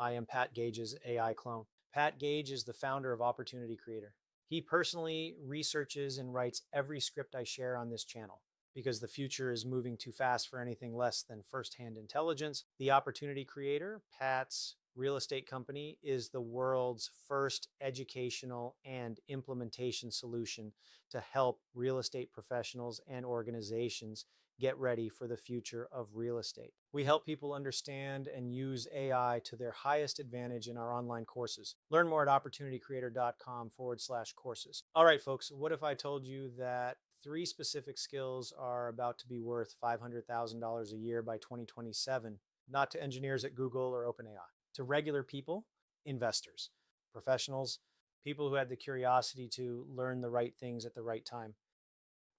I am Pat Gage's AI clone. Pat Gage is the founder of Opportunity Creator. He personally researches and writes every script I share on this channel because the future is moving too fast for anything less than firsthand intelligence. The Opportunity Creator, Pat's real estate company, is the world's first educational and implementation solution to help real estate professionals and organizations get ready for the future of real estate. We help people understand and use AI to their highest advantage in our online courses. Learn more at opportunitycreator.com/courses. All right, folks, what if I told you that 3 specific skills are about to be worth $500,000 a year by 2027, not to engineers at Google or OpenAI, to regular people, investors, professionals, people who had the curiosity to learn the right things at the right time.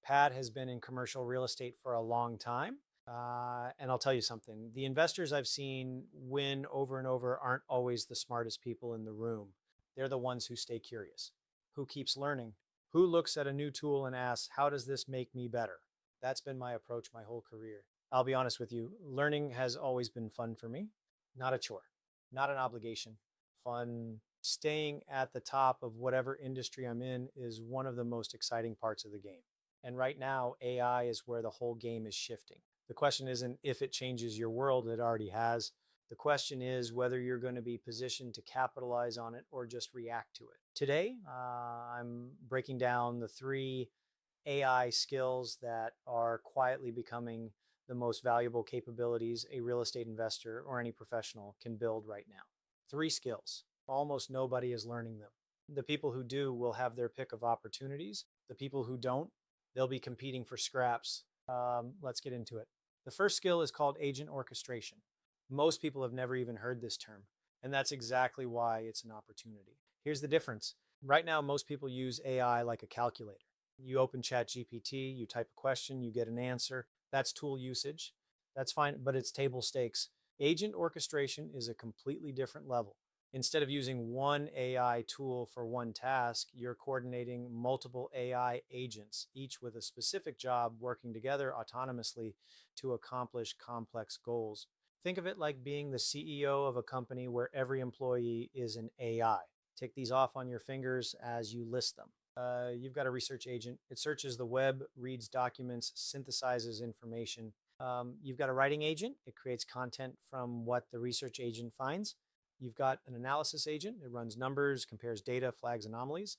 Pat has been in commercial real estate for a long time. And I'll tell you something, the investors I've seen win over and over aren't always the smartest people in the room. They're the ones who stay curious, who keeps learning, who looks at a new tool and asks, how does this make me better? That's been my approach my whole career. I'll be honest with you, learning has always been fun for me, not a chore, not an obligation. Fun. Staying at the top of whatever industry I'm in is one of the most exciting parts of the game. And right now, AI is where the whole game is shifting. The question isn't if it changes your world, it already has. The question is whether you're going to be positioned to capitalize on it or just react to it. Today, I'm breaking down the 3 AI skills that are quietly becoming the most valuable capabilities a real estate investor or any professional can build right now. 3 skills. Almost nobody is learning them. The people who do will have their pick of opportunities. The people who don't, they'll be competing for scraps. Let's get into it. The first skill is called agent orchestration. Most people have never even heard this term, and that's exactly why it's an opportunity. Here's the difference. Right now, most people use AI like a calculator. You open ChatGPT, you type a question, you get an answer. That's tool usage. That's fine, but it's table stakes. Agent orchestration is a completely different level. Instead of using one AI tool for one task, you're coordinating multiple AI agents, each with a specific job working together autonomously to accomplish complex goals. Think of it like being the CEO of a company where every employee is an AI. Take these off on your fingers as you list them. You've got a research agent. It searches the web, reads documents, synthesizes information. You've got a writing agent. It creates content from what the research agent finds. You've got an analysis agent. It runs numbers, compares data, flags anomalies.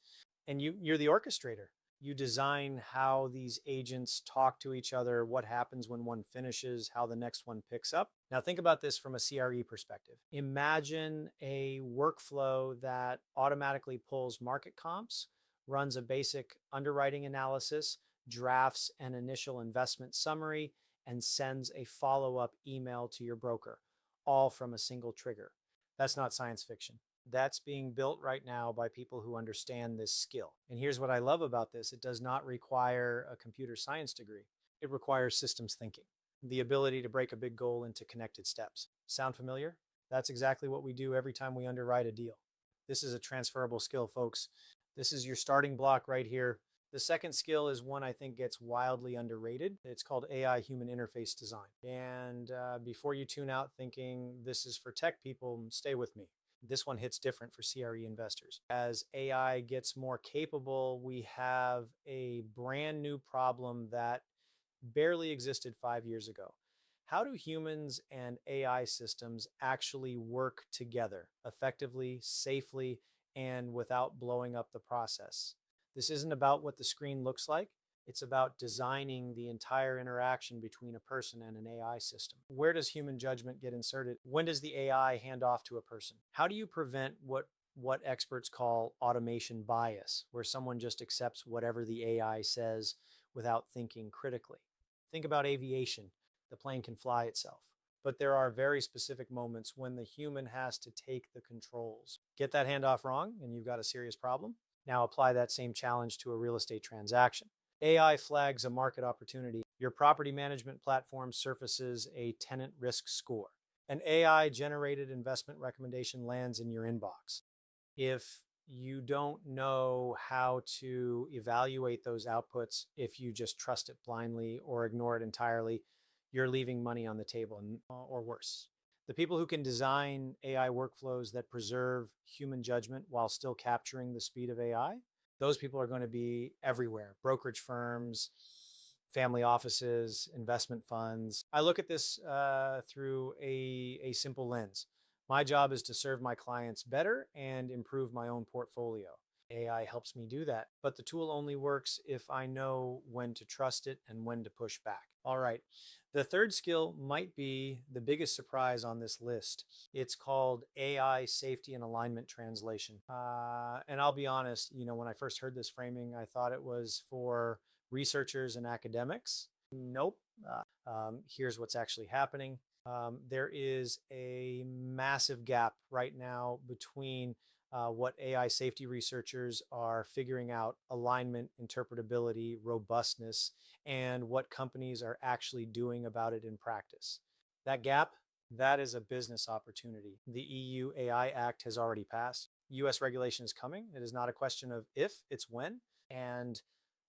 And you're the orchestrator. You design how these agents talk to each other, what happens when one finishes, how the next one picks up. Now think about this from a CRE perspective. Imagine a workflow that automatically pulls market comps, runs a basic underwriting analysis, drafts an initial investment summary, and sends a follow-up email to your broker, all from a single trigger. That's not science fiction. That's being built right now by people who understand this skill. And here's what I love about this. It does not require a computer science degree. It requires systems thinking, the ability to break a big goal into connected steps. Sound familiar? That's exactly what we do every time we underwrite a deal. This is a transferable skill, folks. This is your starting block right here. The second skill is one I think gets wildly underrated. It's called AI human interface design. And before you tune out thinking this is for tech people, stay with me. This one hits different for CRE investors. As AI gets more capable, we have a brand new problem that barely existed 5 years ago. How do humans and AI systems actually work together effectively, safely, and without blowing up the process? This isn't about what the screen looks like. It's about designing the entire interaction between a person and an AI system. Where does human judgment get inserted? When does the AI hand off to a person? How do you prevent what experts call automation bias, where someone just accepts whatever the AI says without thinking critically? Think about aviation. The plane can fly itself. But there are very specific moments when the human has to take the controls. Get that handoff wrong, and you've got a serious problem. Now apply that same challenge to a real estate transaction. AI flags a market opportunity. Your property management platform surfaces a tenant risk score. An AI-generated investment recommendation lands in your inbox. If you don't know how to evaluate those outputs, if you just trust it blindly or ignore it entirely, you're leaving money on the table, or worse. The people who can design AI workflows that preserve human judgment while still capturing the speed of AI, those people are going to be everywhere. Brokerage firms, family offices, investment funds. I look at this through a simple lens. My job is to serve my clients better and improve my own portfolio. AI helps me do that, but the tool only works if I know when to trust it and when to push back. All right. The third skill might be the biggest surprise on this list. It's called AI safety and alignment translation. And I'll be honest, when I first heard this framing, I thought it was for researchers and academics. Nope. Here's what's actually happening. There is a massive gap right now between what AI safety researchers are figuring out: alignment, interpretability, robustness, and what companies are actually doing about it in practice. That gap, that is a business opportunity. The EU AI Act has already passed. US regulation is coming. It is not a question of if, it's when. And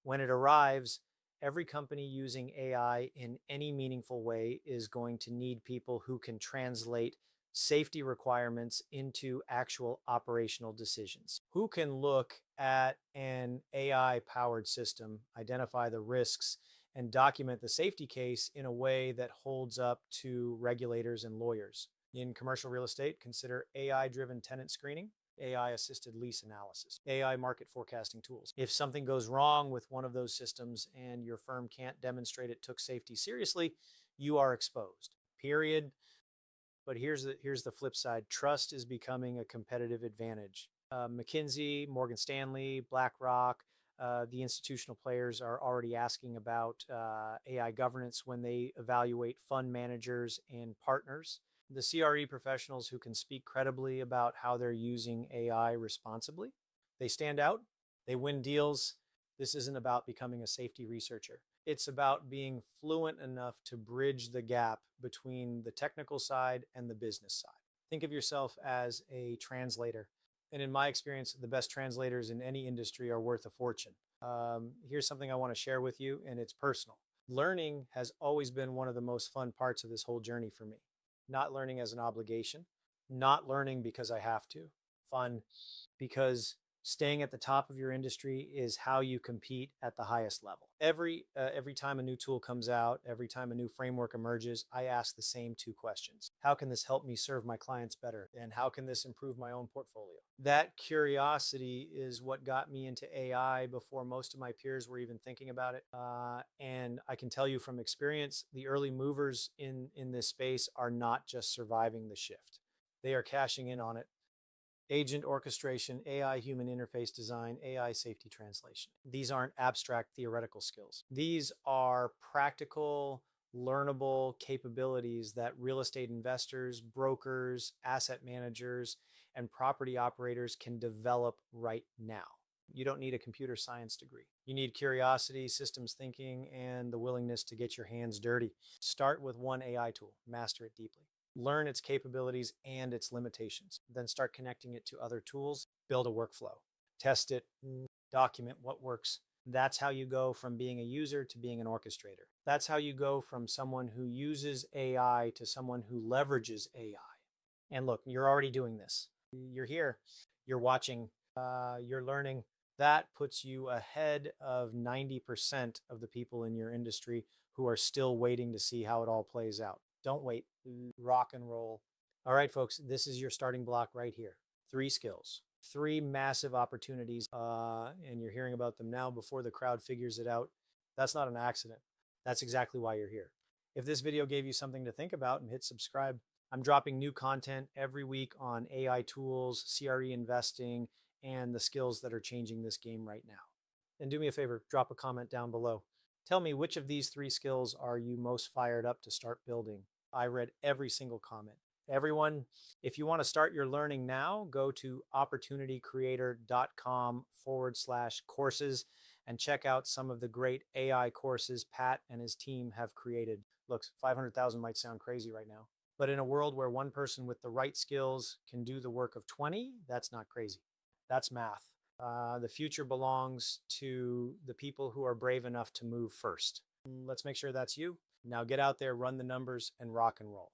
when it arrives, every company using AI in any meaningful way is going to need people who can translate safety requirements into actual operational decisions. Who can look at an AI powered system, identify the risks, and document the safety case in a way that holds up to regulators and lawyers. In commercial real estate, consider AI driven tenant screening, AI assisted lease analysis, AI market forecasting tools. If something goes wrong with one of those systems and your firm can't demonstrate it took safety seriously, you are exposed. Period. But here's the flip side. Trust is becoming a competitive advantage. McKinsey, Morgan Stanley, BlackRock, the institutional players are already asking about AI governance when they evaluate fund managers and partners. The CRE professionals who can speak credibly about how they're using AI responsibly, they stand out, they win deals. This isn't about becoming a safety researcher. It's about being fluent enough to bridge the gap between the technical side and the business side. Think of yourself as a translator. And in my experience, the best translators in any industry are worth a fortune. Here's something I want to share with you, and it's personal. Learning has always been one of the most fun parts of this whole journey for me. Not learning as an obligation, not learning because I have to. Fun because staying at the top of your industry is how you compete at the highest level. Every time a new tool comes out, every time a new framework emerges, I ask the same two questions. How can this help me serve my clients better? And how can this improve my own portfolio? That curiosity is what got me into AI before most of my peers were even thinking about it. And I can tell you from experience, the early movers in this space are not just surviving the shift. They are cashing in on it. Agent orchestration, AI human interface design, AI safety translation. These aren't abstract theoretical skills. These are practical, learnable capabilities that real estate investors, brokers, asset managers, and property operators can develop right now. You don't need a computer science degree. You need curiosity, systems thinking, and the willingness to get your hands dirty. Start with one AI tool, master it deeply. Learn its capabilities and its limitations. Then start connecting it to other tools, build a workflow, test it, document what works. That's how you go from being a user to being an orchestrator. That's how you go from someone who uses AI to someone who leverages AI. And look, you're already doing this. You're here, you're watching, you're learning. That puts you ahead of 90% of the people in your industry who are still waiting to see how it all plays out. Don't wait. Rock and roll. All right, folks, this is your starting block right here. 3 skills, 3 massive opportunities, and you're hearing about them now before the crowd figures it out. That's not an accident. That's exactly why you're here. If this video gave you something to think about, and hit subscribe. I'm dropping new content every week on AI tools, CRE investing, and the skills that are changing this game right now. And do me a favor, drop a comment down below. Tell me, which of these 3 skills are you most fired up to start building? I read every single comment. Everyone, if you want to start your learning now, go to opportunitycreator.com/courses and check out some of the great AI courses Pat and his team have created. Look, 500,000 might sound crazy right now, but in a world where one person with the right skills can do the work of 20, that's not crazy. That's math. The future belongs to the people who are brave enough to move first. Let's make sure that's you. Now get out there, run the numbers, and rock and roll.